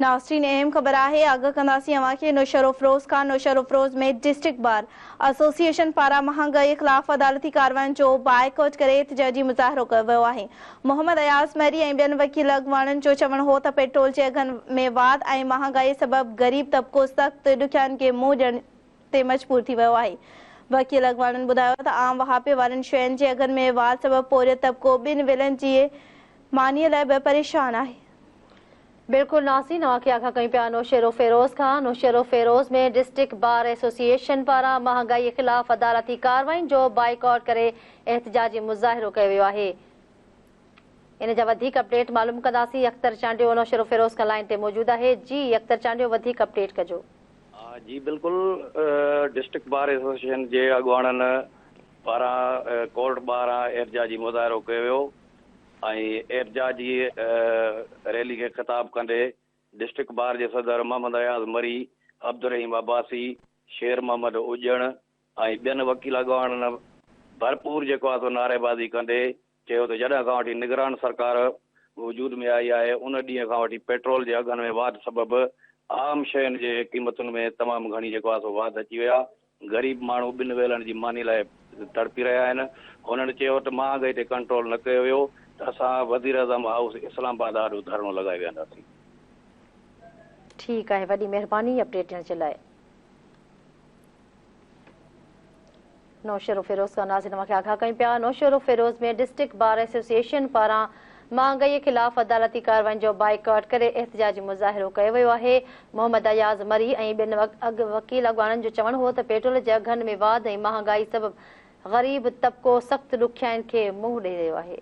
नाज़रीन, अहम ख़बर आहे। आगाह कंदासीं अव्हांखे नौशरो फ़िरोज़ खां। नौशरो फ़िरोज़ में डिस्ट्रिक्ट बार एसोसिएशन पारां महांगाई ख़िलाफ़ अदालती कार्रवाइयुनि जो बाइकॉट करे एहतिजाजी मुज़ाहिरो कयो वियो आहे। मोहम्मद अयाज़ मरी ऐं ॿियनि वकील अॻवाननि जो चवणु हो त पेट्रोल जे अघनि में वाध ऐं महांगाई सबबि ग़रीब तबिको सख़्त ॾुखियाईनि खे मुंहुं ॾियण ते मजबूर थी वियो आहे। वकील अॻवाननि ॿुधायो त आम वहापे वारनि शयुनि जे अघनि में वाध सबबि पोरियो तबिको ॿिनि वेलनि जी मानीअ लाइ बि परेशान आहे। बिल्कुल नाज़रीन, अव्हांखे आगाह कयूं पिया नौशरो फ़िरोज़ खां। नौशरो फ़िरोज़ में डिस्ट्रिक्ट बार एसोसिएशन पारां महांगाई ख़िलाफ़ अदालती कार्रवाइयुनि जो बाइकॉट करे एहतिजाजी मुज़ाहिरो कयो वियो आहे। इन जा वधीक अपडेट मालूम कंदासीं। अख्तर चांडियो नौशरो फ़िरोज़ खां लाइन ते मौजूद आहे। जी अख्तर चांडियो, वधीक अपडेट कजो। जी बिल्कुल, डिस्ट्रिक्ट बार एसोसिएशन जे अॻवाननि पारां कोर्ट ॿाहिरां एहतिजाजी मुज़ाहिरो कयो वियो ऐं एहतिजाजी रैली खे ख़िताब कंदे डिस्ट्रिक्ट बार जे सदर मोहम्मद अयाज़ मरी, अब्दुल रहीम अब्बासी, शेर मोहम्मद उजण ऐं ॿियनि वकील अॻवाननि भरपूर जेको आहे नारेबाज़ी कंदे चयो त जॾहिं खां वठी निगरान सरकार वजूद में आई आहे उन ॾींहं खां वठी पेट्रोल जे अघनि में वाध सबबि आम शयुनि जे क़ीमतुनि में तमामु घणी जेको आहे वाध अची विया। ग़रीब माण्हू ॿिनि वेलनि जी मानी लाइ तड़पी रहिया आहिनि। हुननि चयो त महांगाई ते कंट्रोल न कयो वियो त असां वज़ीर आज़म हाउस इस्लामाबाद ॾाढो धरणो लॻाए वेंदासीं। ठीकु आहे, वॾी महिरबानी अपडेट ॾियण जे लाइ। नौशरो फ़िरोज़ खां नाज़रीन अव्हांखे आगाह कयूं पिया। नौशरो फ़िरोज़ में डिस्ट्रिक्ट बार एसोसिएशन पारां महांगाई ख़िलाफ़ अदालती कार्रवाइयुनि जो बाइकॉट करे एहतिजाजी मुज़ाहिरो कयो वियो आहे। मोहम्मद अयाज़ मरी ऐं ॿियनि वकील अॻवाननि जो चवणु हो त पेट्रोल जे अघनि में वाध ऐं महांगाई सबबि ग़रीब तबिको सख़्त ॾुखियाईनि खे मुंहुं ॾेई रहियो आहे।